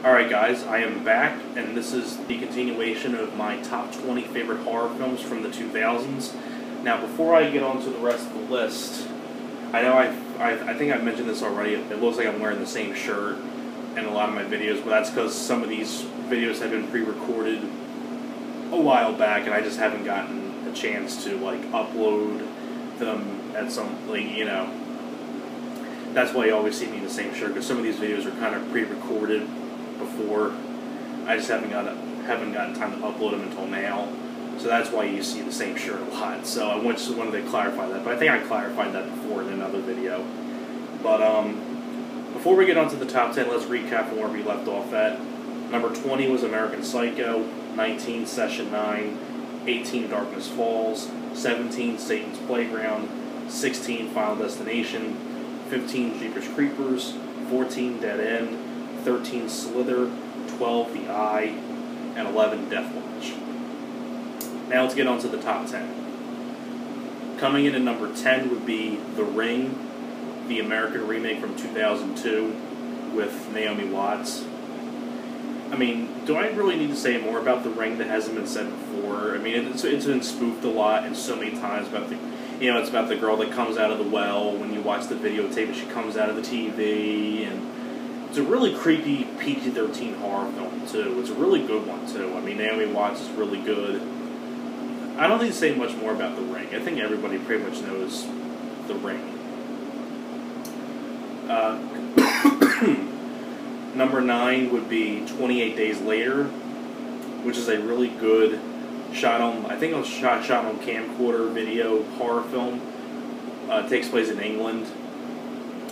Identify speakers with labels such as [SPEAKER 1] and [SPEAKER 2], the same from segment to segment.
[SPEAKER 1] Alright guys, I am back, and this is the continuation of my top 20 favorite horror films from the 2000s. Now, before I get on to the rest of the list, I know I think I've mentioned this already. It looks like I'm wearing the same shirt in a lot of my videos, but that's because some of these videos have been pre-recorded a while back, and I just haven't gotten a chance to, upload them at some, that's why you always see me in the same shirt, because some of these videos are kind of pre-recorded before. I just haven't gotten time to upload them until now, so that's why you see the same shirt a lot. So I just wanted to clarify that, but I think I clarified that before in another video. But before we get on to the top 10, let's recap from where we left off at. Number 20 was American Psycho, 19 Session 9, 18 Darkness Falls, 17 Satan's Playground, 16 Final Destination, 15 Jeepers Creepers, 14 Dead End, 13 Slither, 12 The Eye, and 11 Death Watch. Now let's get on to the top 10. Coming in at number 10 would be The Ring, the American remake from 2002 with Naomi Watts. I mean, do I really need to say more about The Ring that hasn't been said before? I mean, it's been spoofed a lot and so many times about it's about the girl that comes out of the well when you watch the videotape and she comes out of the TV, and it's a really creepy PG-13 horror film, too. It's a really good one, too. I mean, Naomi Watts is really good. I don't need to say much more about The Ring. I think everybody pretty much knows The Ring. Number 9 would be 28 Days Later, which is a really good I think it was shot on camcorder video horror film. It takes place in England,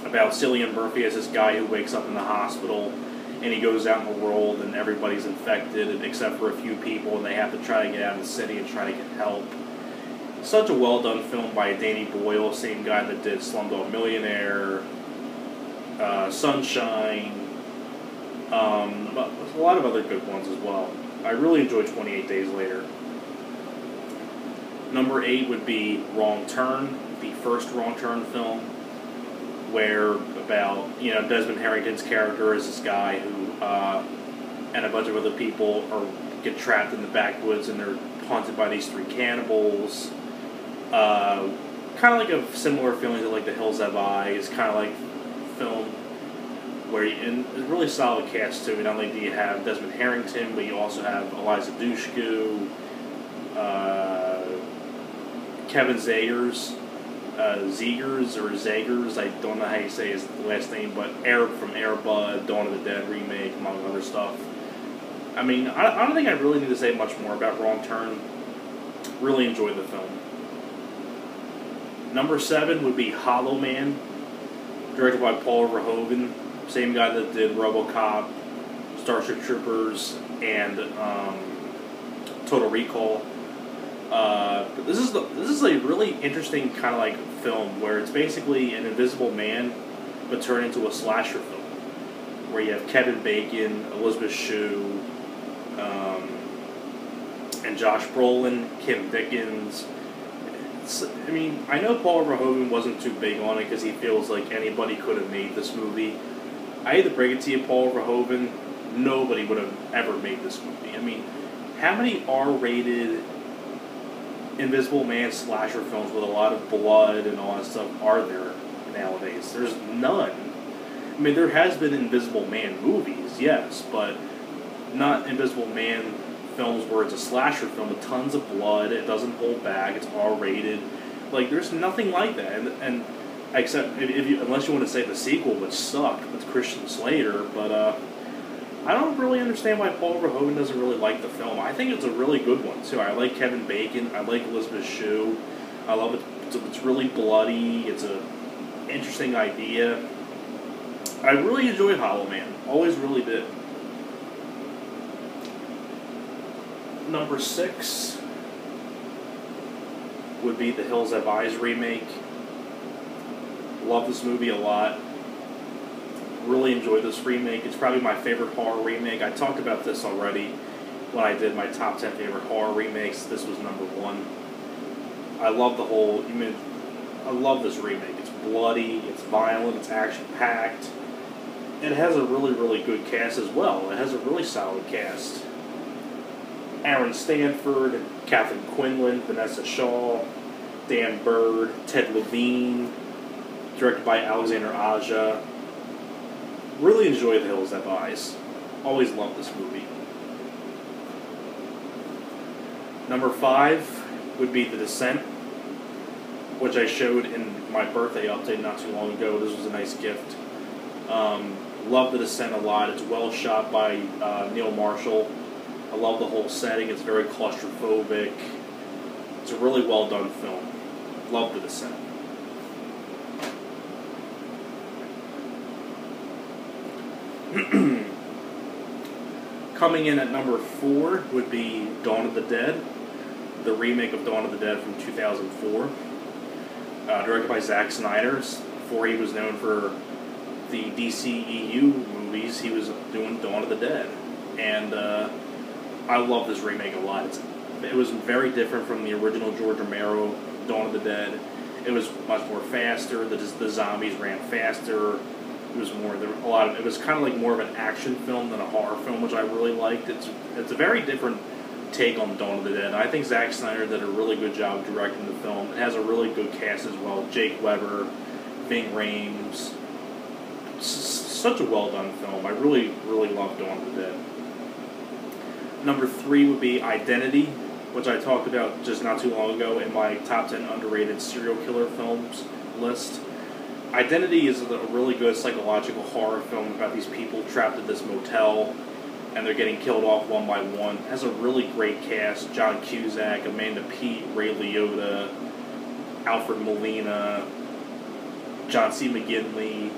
[SPEAKER 1] about Cillian Murphy as this guy who wakes up in the hospital, and he goes out in the world and everybody's infected except for a few people, and they have to try to get out of the city and try to get help. Such a well done film by Danny Boyle, same guy that did Slumdog Millionaire, Sunshine, a lot of other good ones as well. I really enjoyed 28 Days Later. Number 8 would be Wrong Turn, the first Wrong Turn film, where about, Desmond Harrington's character is this guy who, and a bunch of other people get trapped in the backwoods, and they're haunted by these 3 cannibals. Kind of like a similar feeling to The Hills Have Eyes, kind of like film where and a really solid cast too. Not only do you have Desmond Harrington, but you also have Eliza Dushku, Kevin Zegers, Zegers, I don't know how you say his last name, but Arab from Air Bud, Dawn of the Dead remake, among other stuff. I mean, I don't think I really need to say much more about Wrong Turn. Really enjoyed the film. Number 7 would be Hollow Man, directed by Paul Verhoeven, same guy that did RoboCop, Starship Troopers, and Total Recall. But this is a really interesting kind of film where it's basically an Invisible Man, but turned into a slasher film, where you have Kevin Bacon, Elizabeth Shue, and Josh Brolin, Kim Dickens. I mean, I know Paul Verhoeven wasn't too big on it because he feels like anybody could have made this movie. I hate to break it to you, Paul Verhoeven, nobody would have ever made this movie. I mean, how many R-rated Invisible Man slasher films with a lot of blood and all that stuff are there nowadays? There's none. I mean, there has been Invisible Man movies, yes, but not Invisible Man films where it's a slasher film with tons of blood, it doesn't hold back, it's R-rated. There's nothing like that. And except unless you want to say the sequel, which sucked with Christian Slater, but I don't really understand why Paul Verhoeven doesn't really like the film. I think it's a really good one, too. I like Kevin Bacon. I like Elizabeth Shue. I love it. It's really bloody. It's an interesting idea. I really enjoyed Hollow Man. Always really did. Number 6 would be The Hills Have Eyes remake. Love this movie a lot. Really enjoyed this remake. It's probably my favorite horror remake. I talked about this already when I did my top 10 favorite horror remakes. This was number 1. I love I love this remake. It's bloody, it's violent, it's action-packed. it has a really, really good cast as well. It has a really solid cast. Aaron Stanford, Catherine Quinlan, Vanessa Shaw, Dan Bird, Ted Levine, directed by Alexander Aja. Really enjoy The Hills That Eyes. Always loved this movie. Number 5 would be The Descent, which I showed in my birthday update not too long ago. This was a nice gift. Love The Descent a lot. It's well shot by Neil Marshall. I love the whole setting. It's very claustrophobic. It's a really well done film. Love The Descent. Coming in at number 4 would be Dawn of the Dead, the remake of Dawn of the Dead from 2004, directed by Zack Snyder. Before he was known for the DCEU movies, he was doing Dawn of the Dead, and I love this remake a lot. It was very different from the original George Romero Dawn of the Dead. It was much more faster. The zombies ran faster. It was more it was kind of like more of an action film than a horror film, which I really liked. It's a very different take on Dawn of the Dead. I think Zack Snyder did a really good job directing the film. It has a really good cast as well. Jake Weber, Ving Rhames. Such a well done film. I really, really love Dawn of the Dead. Number 3 would be Identity, which I talked about just not too long ago in my top 10 underrated serial killer films list. Identity is a really good psychological horror film about these people trapped at this motel, and they're getting killed off one by one. It has a really great cast: John Cusack, Amanda Peet, Ray Liotta, Alfred Molina, John C. McGinley.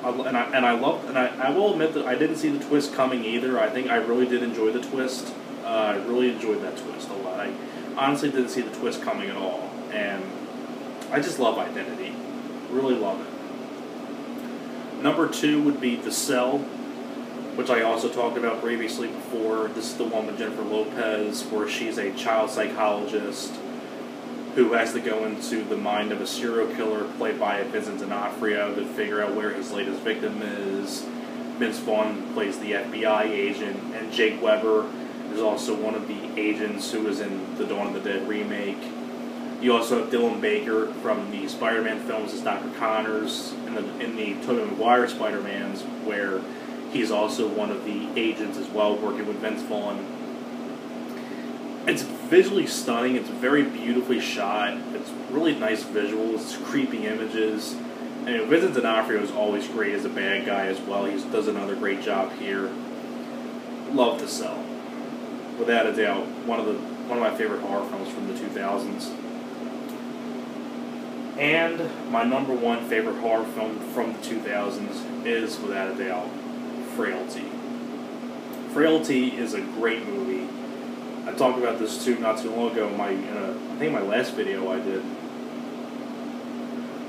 [SPEAKER 1] I will admit that I didn't see the twist coming either. I think I really did enjoy the twist. I really enjoyed that twist a lot. I honestly didn't see the twist coming at all, and I just love Identity. Really love it. Number 2 would be The Cell, which I also talked about previously before. This is the one with Jennifer Lopez, where she's a child psychologist who has to go into the mind of a serial killer played by Vincent D'Onofrio to figure out where his latest victim is. Vince Vaughn plays the FBI agent, and Jake Weber is also one of the agents who was in the Dawn of the Dead remake. You also have Dylan Baker from the Spider-Man films as Dr. Connors in the Tobey Maguire Spider-Mans, where he's also one of the agents as well, working with Vince Vaughn. It's visually stunning. It's very beautifully shot. It's really nice visuals. It's creepy images. And Vincent D'Onofrio is always great as a bad guy as well. He does another great job here. Love The Cell. Without a doubt, one of my favorite horror films from the 2000s. And my number 1 favorite horror film from the 2000s is, without a doubt, Frailty. Frailty is a great movie. I talked about this too not too long ago in I think my last video I did.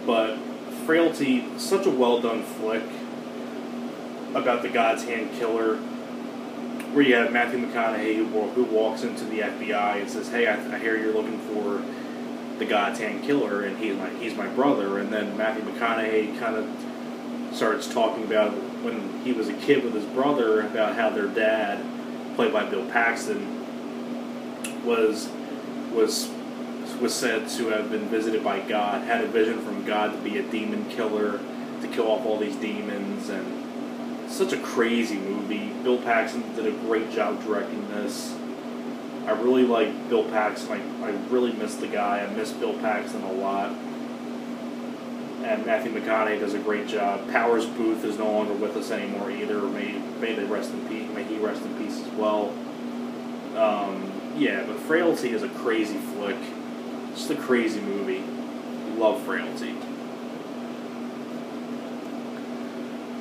[SPEAKER 1] But Frailty, such a well done flick about the God's Hand killer, where you have Matthew McConaughey who walks into the FBI and says, "Hey, I hear you're looking for the God's Hand killer, and he's my brother." And then Matthew McConaughey kind of starts talking about when he was a kid with his brother, about how their dad, played by Bill Paxton, was said to have been visited by God, had a vision from God to be a demon killer, to kill off all these demons, and such a crazy movie. Bill Paxton did a great job directing this. I really like Bill Paxton. I really miss the guy. I miss Bill Paxton a lot. And Matthew McConaughey does a great job. Powers Booth is no longer with us anymore either. May they rest in peace. May he rest in peace as well. Yeah, but Frailty is a crazy flick. Just a crazy movie. Love Frailty.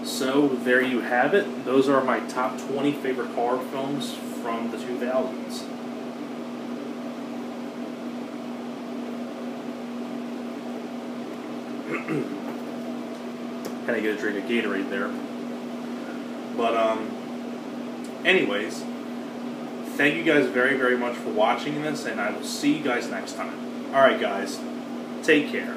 [SPEAKER 1] So there you have it. Those are my top 20 favorite horror films from the 2000s. Kind of get a drink of Gatorade there. But, anyways, thank you guys very, very much for watching this, and I will see you guys next time. Alright, guys, take care.